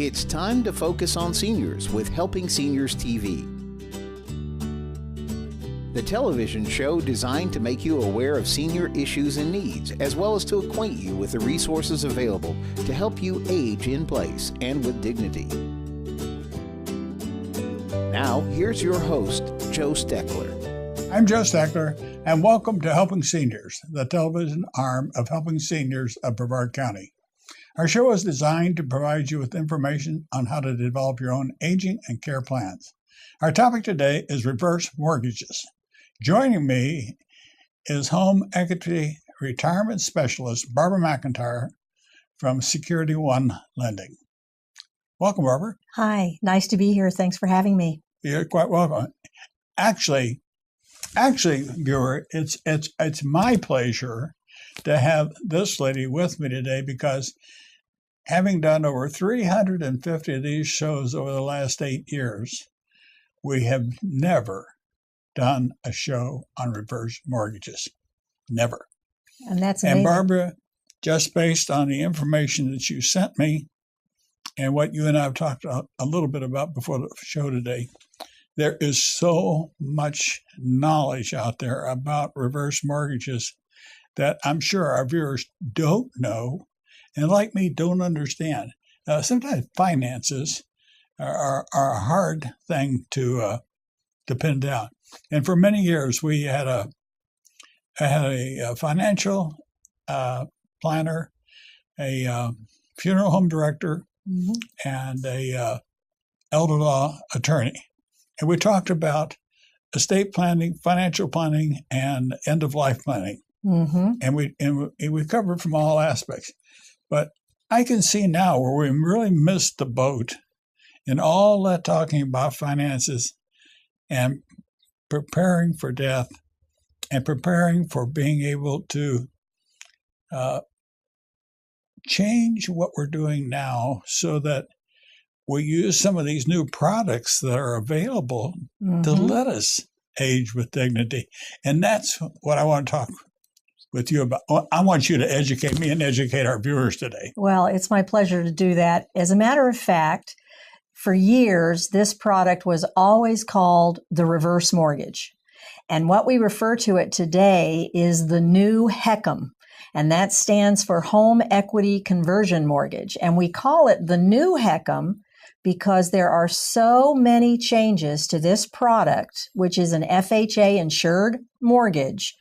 It's time to focus on seniors with Helping Seniors TV. The television show designed to make you aware of senior issues and needs, as well as to acquaint you with the resources available to help you age in place and with dignity. Now, here's your host, Joe Steckler. I'm Joe Steckler, and welcome to Helping Seniors, the television arm of Helping Seniors of Brevard County. Our show is designed to provide you with information on how to develop your own aging and care plans. Our topic today is reverse mortgages. Joining me is home equity retirement specialist Barbara McIntyre from Security One Lending. Welcome, Barbara. Hi, nice to be here. Thanks for having me. You're quite welcome. Actually, viewer, it's my pleasure to have this lady with me today because having done over 350 of these shows over the last 8 years, we have never done a show on reverse mortgages. Never. And that's amazing. And Barbara, just based on the information that you sent me and what you and I have talked a little bit about before the show today, there is so much knowledge out there about reverse mortgages that I'm sure our viewers don't know and, like me, don't understand. Sometimes finances are a hard thing to pin down. And for many years, we had a financial planner, a funeral home director, and a elder law attorney. And we talked about estate planning, financial planning, and end-of-life planning. And we covered from all aspects. But I can see now where we really missed the boat in all that talking about finances and preparing for death and preparing for being able to change what we're doing now so that we use some of these new products that are available to let us age with dignity. And that's what I want to talk with you about. I want you to educate me and educate our viewers today. Well, it's my pleasure to do that. As a matter of fact, for years, this product was always called the reverse mortgage. And what we refer to it today is the new HECM. And that stands for Home Equity Conversion Mortgage. And we call it the new HECM because there are so many changes to this product, which is an FHA insured mortgage,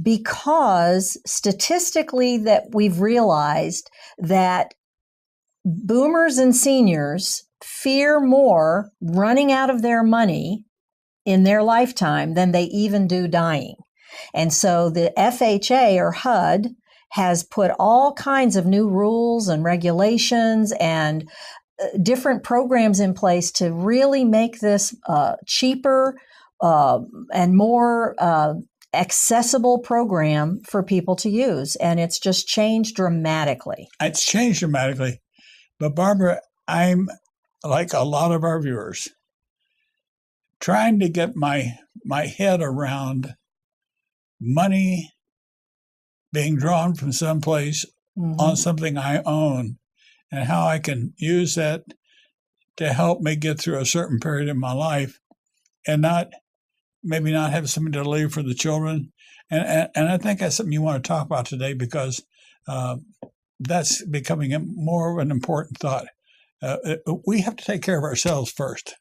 because statistically that we've realized that boomers and seniors fear more running out of their money in their lifetime than they even do dying. And so the FHA or HUD has put all kinds of new rules and regulations and different programs in place to really make this cheaper and more accessible program for people to use. And it's just changed dramatically. It's changed dramatically. But Barbara, I'm like a lot of our viewers, trying to get my head around money being drawn from someplace on something I own and how I can use that to help me get through a certain period in my life and maybe not have something to leave for the children. And I think that's something you want to talk about today because that's becoming more of an important thought. We have to take care of ourselves first.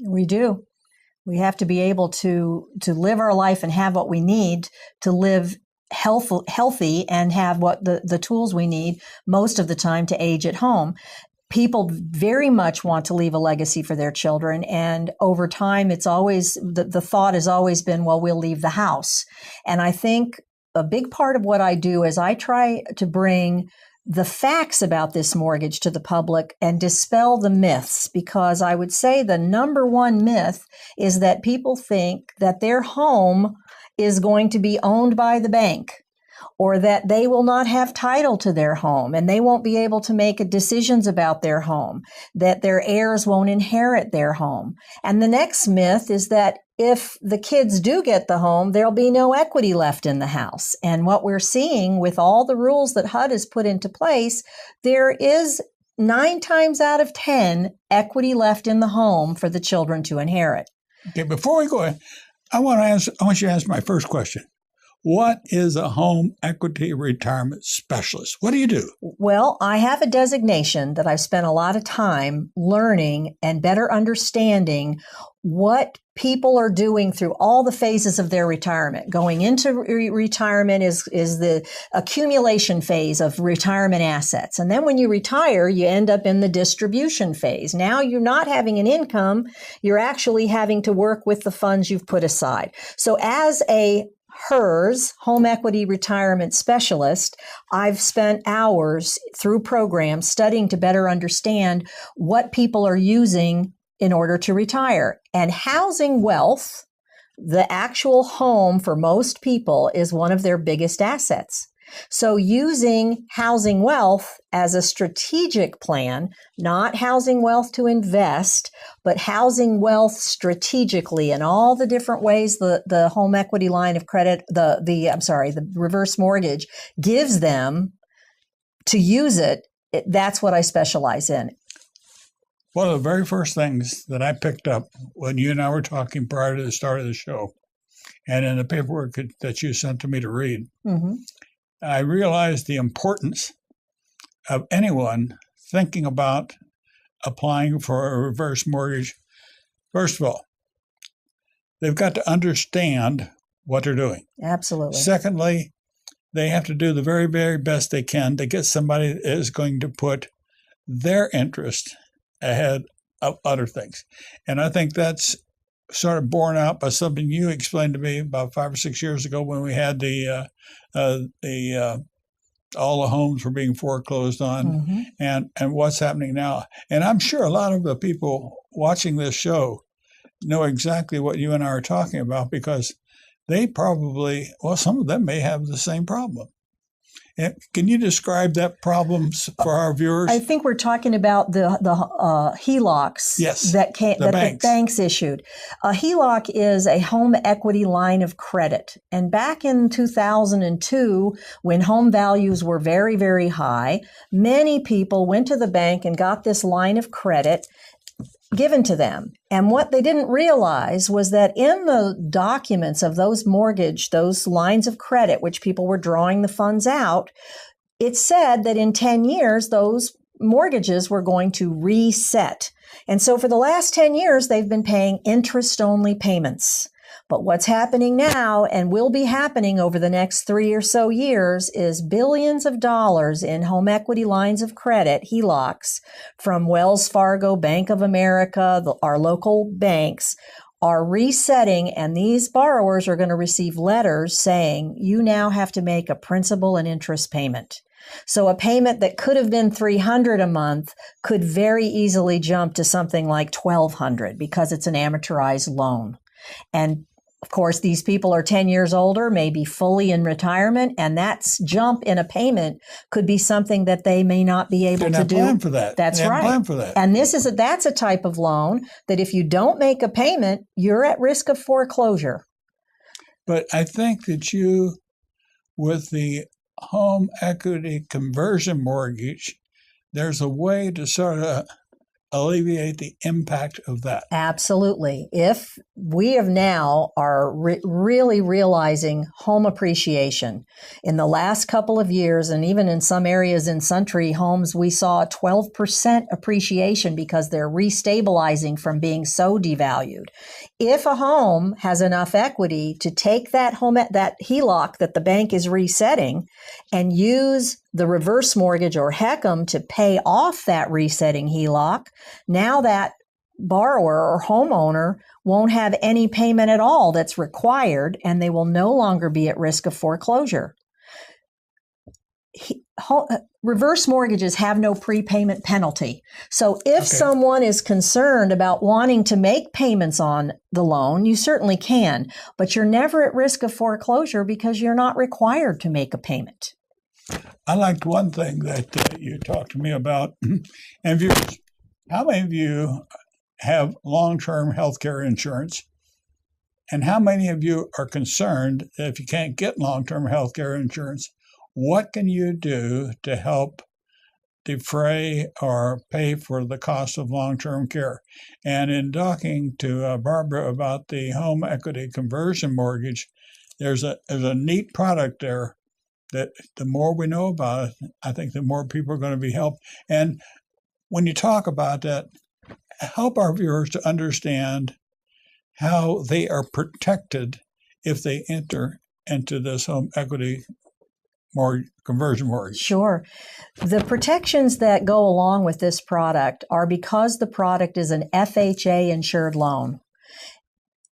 We do. We have to be able to live our life and have what we need to live healthy and have what the tools we need most of the time to age at home. People very much want to leave a legacy for their children. And over time, it's always, the thought has always been, well, we'll leave the house. And I think a big part of what I do is I try to bring the facts about this mortgage to the public and dispel the myths, because I would say the number one myth is that people think that their home is going to be owned by the bank, or that they will not have title to their home and they won't be able to make decisions about their home, that their heirs won't inherit their home. And the next myth is that if the kids do get the home, there'll be no equity left in the house. And what we're seeing with all the rules that HUD has put into place, there is 9 times out of 10, equity left in the home for the children to inherit. Okay, before we go in, I want you to answer my first question. What is a home equity retirement specialist? What do you do? Well, I have a designation that I've spent a lot of time learning and better understanding what people are doing through all the phases of their retirement. Going into retirement is the accumulation phase of retirement assets. And then when you retire, you end up in the distribution phase. Now you're not having an income, you're actually having to work with the funds you've put aside. So as a HERS, Home Equity Retirement Specialist, I've spent hours through programs studying to better understand what people are using in order to retire. And housing wealth, the actual home for most people, is one of their biggest assets. So using housing wealth as a strategic plan, not housing wealth to invest, but housing wealth strategically in all the different ways the home equity line of credit, the reverse mortgage gives them to use it, that's what I specialize in. One of the very first things that I picked up when you and I were talking prior to the start of the show, and in the paperwork that you sent to me to read, I realized the importance of anyone thinking about applying for a reverse mortgage. First of all, they've got to understand what they're doing. Absolutely. Secondly, they have to do the very, very best they can to get somebody that is going to put their interest ahead of other things. And I think that's sort of borne out by something you explained to me about 5 or 6 years ago when we had all the homes were being foreclosed on, and what's happening now. And I'm sure a lot of the people watching this show know exactly what you and I are talking about, because they probably, well, some of them may have the same problem. And can you describe that problem for our viewers? I think we're talking about the HELOCs that the banks issued. A HELOC is a home equity line of credit. And back in 2002, when home values were very, very high, many people went to the bank and got this line of credit given to them. And what they didn't realize was that in the documents of those lines of credit, which people were drawing the funds out, it said that in 10 years, those mortgages were going to reset. And so for the last 10 years, they've been paying interest-only payments. But what's happening now, and will be happening over the next 3 or so years, is billions of dollars in home equity lines of credit, HELOCs, from Wells Fargo, Bank of America, our local banks, are resetting, and these borrowers are going to receive letters saying, you now have to make a principal and interest payment. So a payment that could have been $300 a month could very easily jump to something like $1,200 because it's an amortized loan. And of course, these people are 10 years older, maybe fully in retirement, and that jump in a payment could be something that they may not be able to do. Plan for that. That's right. Plan for that. And that's a type of loan that if you don't make a payment, you're at risk of foreclosure. But I think that you, with the home equity conversion mortgage, there's a way to sort of alleviate the impact of that. Absolutely. If we have now are really realizing home appreciation in the last couple of years, and even in some areas in Century homes, we saw 12% appreciation because they're restabilizing from being so devalued. If a home has enough equity to take that HELOC that the bank is resetting and use the reverse mortgage or HECM to pay off that resetting HELOC, now that borrower or homeowner won't have any payment at all that's required, and they will no longer be at risk of foreclosure. Reverse mortgages have no prepayment penalty. So if someone is concerned about wanting to make payments on the loan, you certainly can, but you're never at risk of foreclosure because you're not required to make a payment. I liked one thing that you talked to me about. And viewers, how many of you have long-term health care insurance? And how many of you are concerned that if you can't get long-term health care insurance, what can you do to help defray or pay for the cost of long-term care. And in talking to Barbara about the home equity conversion mortgage, there's a neat product there that the more we know about it, I think the more people are going to be helped. And when you talk about that, help our viewers to understand how they are protected if they enter into this home equity conversion mortgage. Sure. The protections that go along with this product are because the product is an FHA insured loan.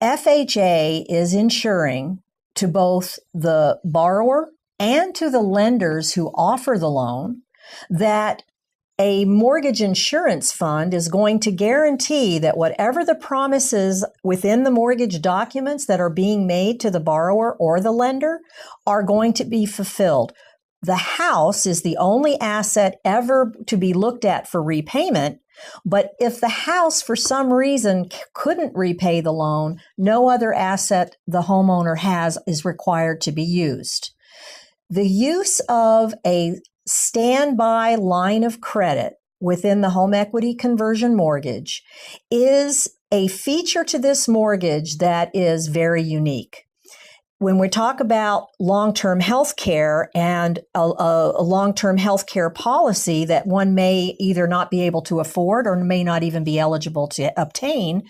FHA is insuring to both the borrower and to the lenders who offer the loan that a mortgage insurance fund is going to guarantee that whatever the promises within the mortgage documents that are being made to the borrower or the lender are going to be fulfilled. The house is the only asset ever to be looked at for repayment, but if the house for some reason couldn't repay the loan, no other asset the homeowner has is required to be used. The use of a standby line of credit within the home equity conversion mortgage is a feature to this mortgage that is very unique. When we talk about long-term health care and a long-term health care policy that one may either not be able to afford or may not even be eligible to obtain,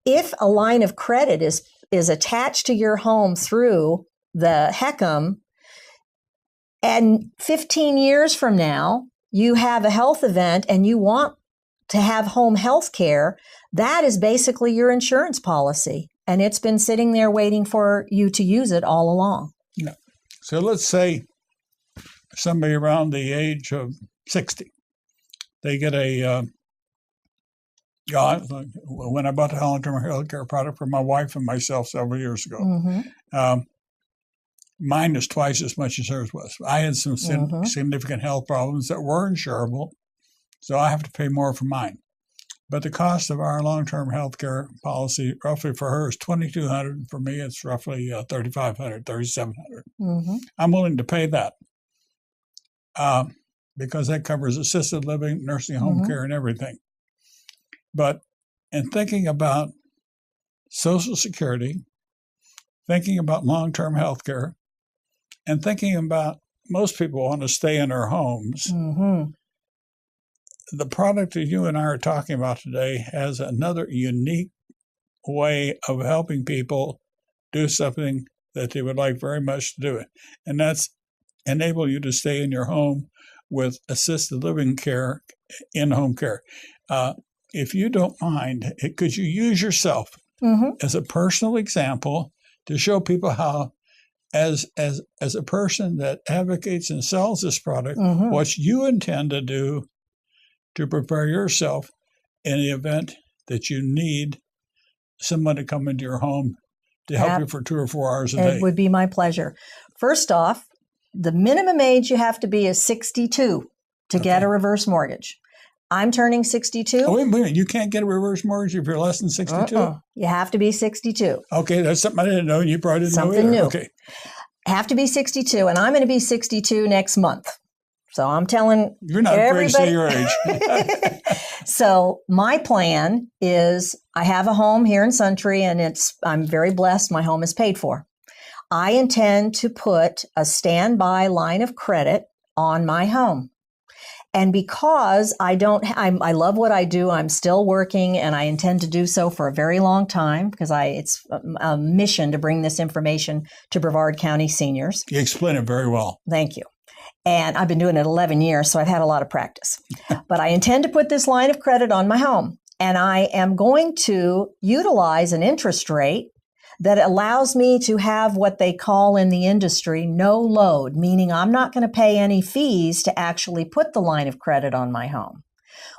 if a line of credit is attached to your home through the HECM, and 15 years from now, you have a health event and you want to have home health care, that is basically your insurance policy. And it's been sitting there waiting for you to use it all along. Yeah. So let's say somebody around the age of 60, they get when I bought the long-term health care product for my wife and myself several years ago, mine is twice as much as hers was. I had some significant health problems that were insurable, so I have to pay more for mine. But the cost of our long-term health care policy, roughly for her, is $2,200. For me, it's roughly $3,500, $3,700. I'm willing to pay that because that covers assisted living, nursing home care, and everything. But in thinking about Social Security, thinking about long-term health care, and thinking about most people want to stay in their homes, the product that you and I are talking about today has another unique way of helping people do something that they would like very much to do. And that's enable you to stay in your home with assisted living care, in-home care. If you don't mind, could you use yourself as a personal example to show people how, as a person that advocates and sells this product, what you intend to do to prepare yourself in the event that you need someone to come into your home to help you for 2 or 4 hours a day? It would be my pleasure. First off, the minimum age you have to be is 62 to get a reverse mortgage. I'm turning 62. Oh, wait a minute. You can't get a reverse mortgage if you're less than 62? You have to be 62. Okay, that's something I didn't know. You probably didn't know Something either. new. Okay. Have to be 62, and I'm going to be 62 next month. So I'm telling you're not afraid to say your age. So my plan is I have a home here in Suntree, and I'm very blessed. My home is paid for. I intend to put a standby line of credit on my home. And because I love what I do, I'm still working, and I intend to do so for a very long time because it's a mission to bring this information to Brevard County seniors. You explain it very well. Thank you. And I've been doing it 11 years, so I've had a lot of practice. But I intend to put this line of credit on my home, and I am going to utilize an interest rate that allows me to have what they call in the industry no load, meaning I'm not going to pay any fees to actually put the line of credit on my home.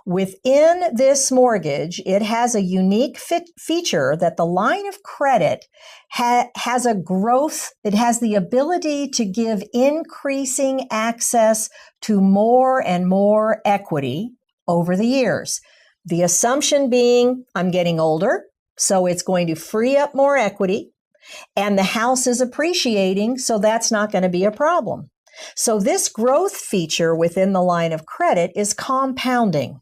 Within this mortgage, it has a unique feature that the line of credit has a growth. It has the ability to give increasing access to more and more equity over the years. The assumption being I'm getting older, so it's going to free up more equity, and the house is appreciating, so that's not going to be a problem. So this growth feature within the line of credit is compounding.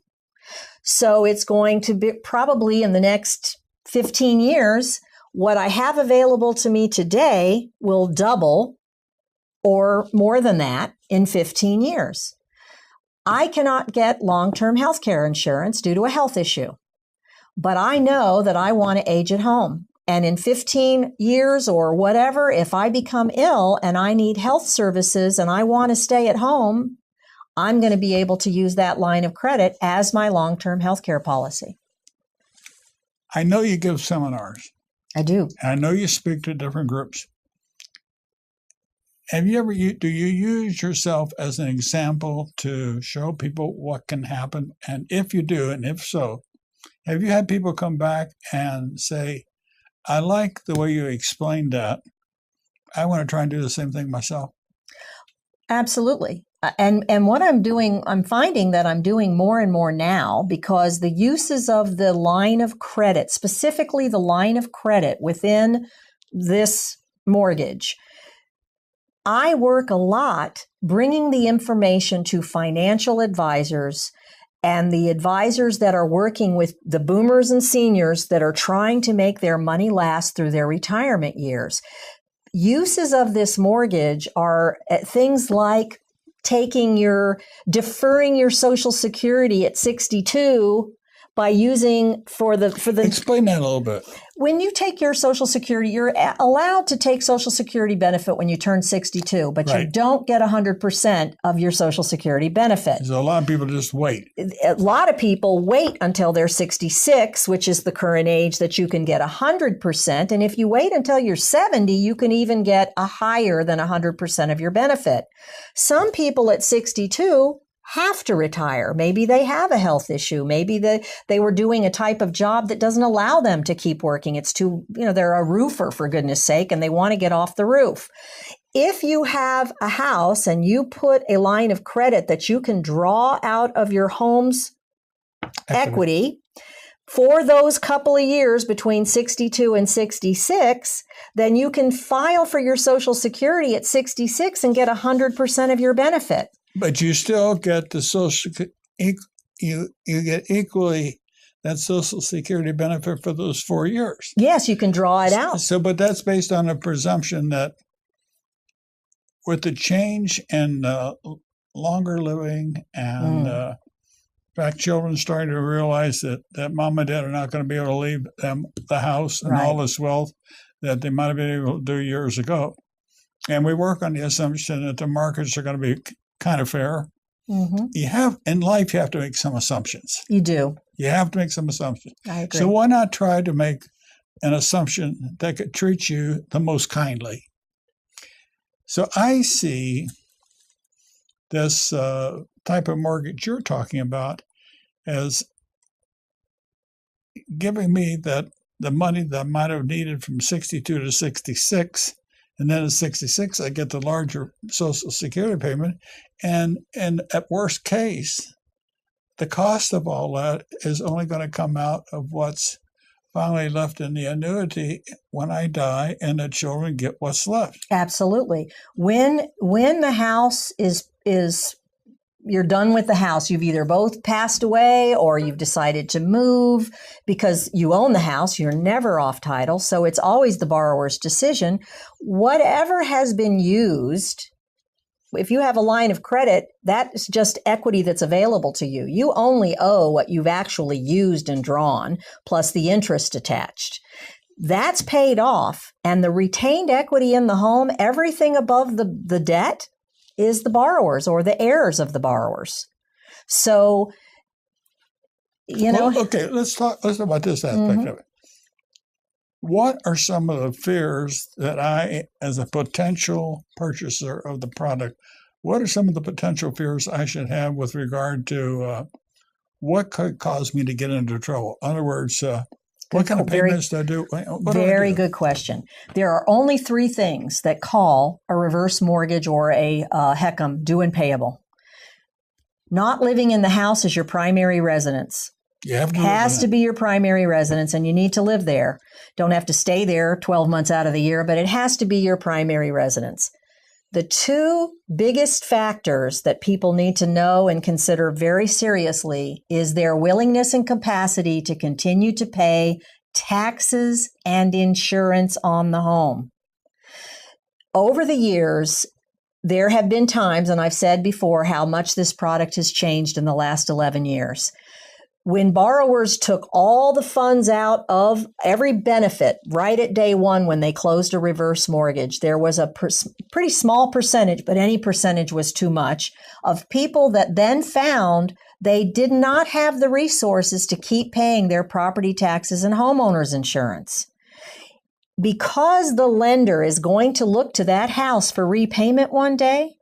So it's going to be probably in the next 15 years, what I have available to me today will double or more than that in 15 years. I cannot get long-term health care insurance due to a health issue, but I know that I want to age at home. And in 15 years or whatever, if I become ill and I need health services and I want to stay at home, I'm going to be able to use that line of credit as my long-term health care policy. I know you give seminars. I do. I know you speak to different groups. Do you use yourself as an example to show people what can happen? And if you do, and if so, have you had people come back and say, I like the way you explained that. I want to try and do the same thing myself? Absolutely. And what I'm doing, I'm finding that I'm doing more and more now because the uses of the line of credit, specifically the line of credit within this mortgage, I work a lot bringing the information to financial advisors and the advisors that are working with the boomers and seniors that are trying to make their money last through their retirement years. Uses of this mortgage are things like deferring your Social Security at 62 by using for the. Explain that a little bit. When you take your Social Security, you're allowed to take Social Security benefit when you turn 62, but right. You don't get 100% of your Social Security benefit. So a lot of people just wait. A lot of people wait until they're 66, which is the current age that you can get 100%. And if you wait until you're 70, you can even get a higher than 100% of your benefit. Some people at 62 have to retire. Maybe they have a health issue. Maybe they were doing a type of job that doesn't allow them to keep working. It's too, they're a roofer for goodness sake, and they want to get off the roof. If you have a house and you put a line of credit that you can draw out of your home's equity for those couple of years between 62 and 66, then you can file for your Social Security at 66 and get 100% of your benefit. But you still get the you get equally that Social Security benefit for those 4 years. Yes, you can draw it out. But that's based on a presumption that with the change in longer living and in fact, children starting to realize that mom and dad are not going to be able to leave them the house and all this wealth that they might have been able to do years ago. And we work on the assumption that the markets are going to be kind of fair. Mm-hmm. In life, you have to make some assumptions. You do. You have to make some assumptions. I agree. So why not try to make an assumption that could treat you the most kindly? So I see this type of mortgage you're talking about as giving me that the money that I might have needed from 62 to 66, and then at 66, I get the larger Social Security payment. And at worst case, the cost of all that is only going to come out of what's finally left in the annuity when I die, and the children get what's left. Absolutely. When the house is you're done with the house, you've either both passed away or you've decided to move because you own the house, you're never off title, so it's always the borrower's decision. Whatever has been used, if you have a line of credit, that's just equity that's available to you. You only owe what you've actually used and drawn, plus the interest attached. That's paid off, and the retained equity in the home, everything above the debt, is the borrowers or the heirs of the borrowers. So, okay, let's talk about this aspect of it. What are some of the fears that I, as a potential purchaser of the product, what are some of the potential fears I should have with regard to what could cause me to get into trouble? In other words, what kind of payments do I do? Very good question. There are only 3 things that call a reverse mortgage or a HECM due and payable. Not living in the house is your primary residence. Has to be your primary residence, and you need to live there. Don't have to stay there 12 months out of the year, but it has to be your primary residence. The two biggest factors that people need to know and consider very seriously is their willingness and capacity to continue to pay taxes and insurance on the home. Over the years, there have been times, and I've said before how much this product has changed in the last 11 years. When borrowers took all the funds out of every benefit right at day one when they closed a reverse mortgage, there was a pretty small percentage, but any percentage was too much, of people that then found they did not have the resources to keep paying their property taxes and homeowners insurance. Because the lender is going to look to that house for repayment one day,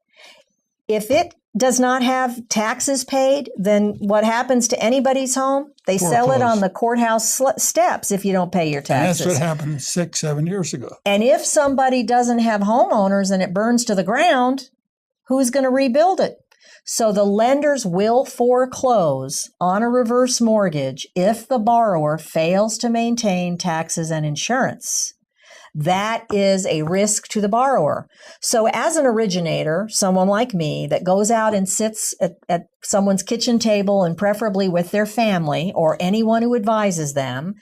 if it does not have taxes paid, then what happens to anybody's home? They sell it on the courthouse steps if you don't pay your taxes. And that's what happened 6-7 years ago. And if somebody doesn't have homeowners and it burns to the ground, who's going to rebuild it? So the lenders will foreclose on a reverse mortgage if the borrower fails to maintain taxes and insurance. That is a risk to the borrower. So as an originator, someone like me that goes out and sits at someone's kitchen table and preferably with their family or anyone who advises them,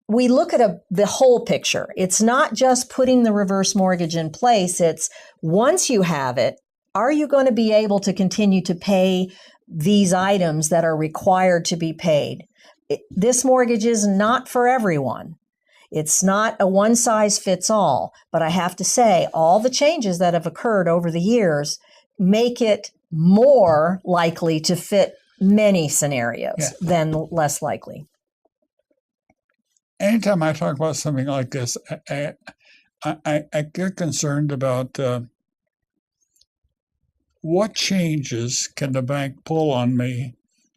we look at the whole picture. It's not just putting the reverse mortgage in place. It's once you have it, are you going to be able to continue to pay these items that are required to be paid? This mortgage is not for everyone. It's not a one-size-fits-all, but I have to say all the changes that have occurred over the years make it more likely to fit many scenarios than less likely. Anytime I talk about something like this, I get concerned about what changes can the bank pull on me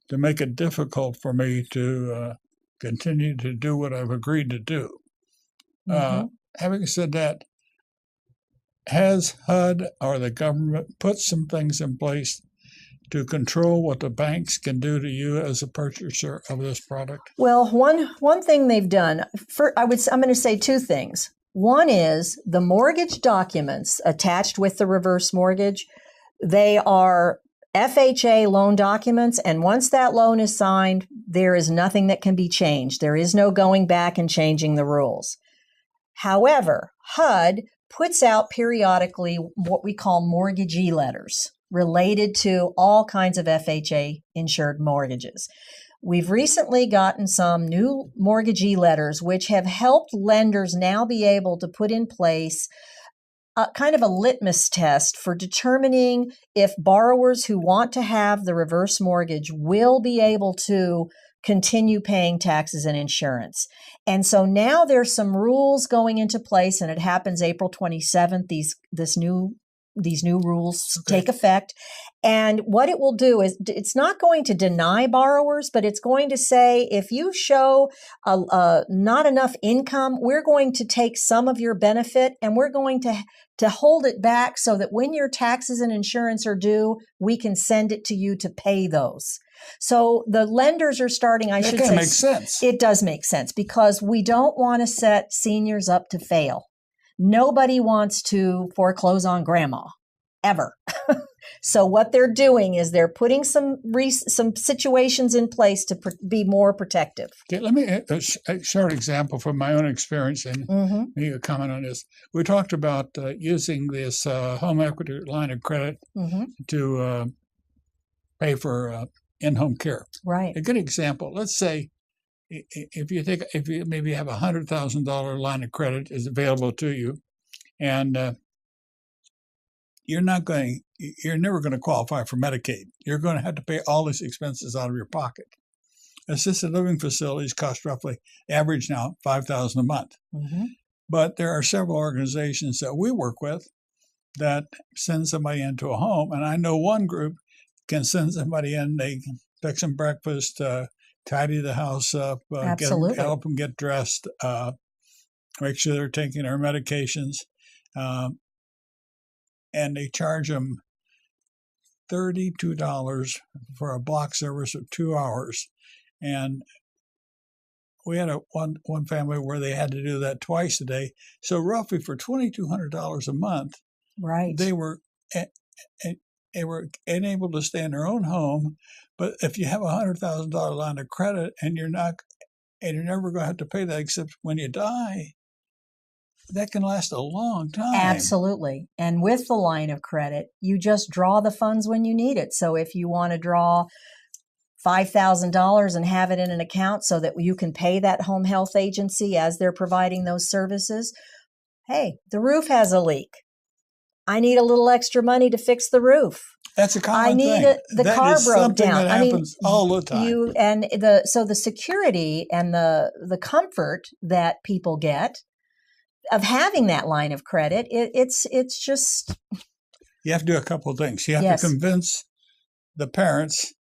to make it difficult for me to continue to do what I've agreed to do. Having said that, has HUD or the government put some things in place to control what the banks can do to you as a purchaser of this product? Well, one thing they've done, I'm going to say two things. One is the mortgage documents attached with the reverse mortgage. They are FHA loan documents, and once that loan is signed, there is nothing that can be changed. There is no going back and changing the rules. However, HUD puts out periodically what we call mortgagee letters related to all kinds of FHA insured mortgages. We've recently gotten some new mortgagee letters which have helped lenders now be able to put in place kind of a litmus test for determining if borrowers who want to have the reverse mortgage will be able to continue paying taxes and insurance. And so now there's some rules going into place, and it happens April 27th. These new rules take effect. And what it will do is it's not going to deny borrowers, but it's going to say, if you show not enough income, we're going to take some of your benefit and we're going to hold it back so that when your taxes and insurance are due, we can send it to you to pay those. So the lenders are starting, I should say. That makes sense. It does make sense because we don't want to set seniors up to fail. Nobody wants to foreclose on grandma, ever. So what they're doing is they're putting some situations in place to be more protective. Okay, let me a short example from my own experience and make a comment on this. We talked about using this home equity line of credit to pay for in-home care. Right. A good example. Let's say if you maybe have $100,000 line of credit is available to you, and you're never going to qualify for Medicaid. You're going to have to pay all these expenses out of your pocket. Assisted living facilities cost roughly, average now, $5,000 a month. But there are several organizations that we work with that send somebody into a home, and I know one group can send somebody in. They fix them breakfast, tidy the house up, help them get dressed, make sure they're taking their medications. And they charge them $32 for a block service of 2 hours. And we had one family where they had to do that twice a day. So roughly for $2,200 a month, Right. They were they were able to stay in their own home, but if you have $100,000 line of credit and you're never going to have to pay that except when you die, that can last a long time. Absolutely. And with the line of credit, you just draw the funds when you need it. So if you want to draw $5,000 and have it in an account so that you can pay that home health agency as they're providing those services, hey, the roof has a leak. I need a little extra money to fix the roof. That's a common thing. The car broke down. That happens all the time. So the security and the comfort that people get of having that line of credit, it's just. You have to do a couple of things. You have to convince the parents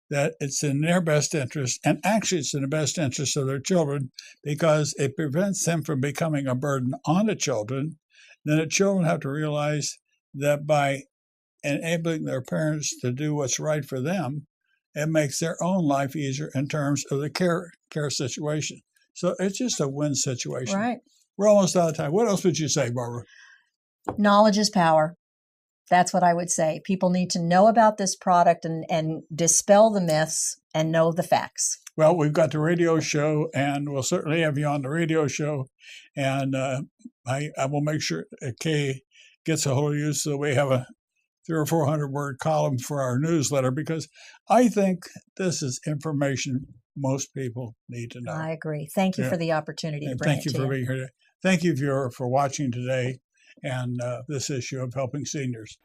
that it's in their best interest, and actually it's in the best interest of their children because it prevents them from becoming a burden on the children. Then the children have to realize that by enabling their parents to do what's right for them, it makes their own life easier in terms of the care situation. So it's just a win situation. Right. We're almost out of time. What else would you say, Barbara? Knowledge is power. That's what I would say. People need to know about this product and dispel the myths and know the facts. Well, we've got the radio show, and we'll certainly have you on the radio show. And I will make sure Kay gets a hold of you so we have a 300 or 400 word column for our newsletter, because I think this is information most people need to know. I agree. Thank you for the opportunity to bring it to you. Thank you for being here today. Thank you, viewer, for watching today and this issue of Helping Seniors.